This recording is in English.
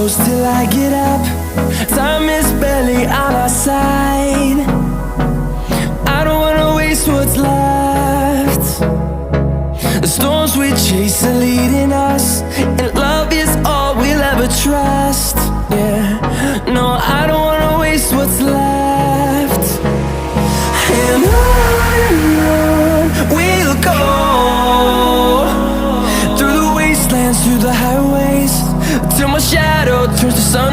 close till I get up. Time is barely on our side. I don't wanna waste what's left. The storms we chase are leading us, and love is all we'll ever trust. Yeah, no, I don't wanna waste what's left. And on we'll go, through the wastelands, through the highways, till my shadow turns to sun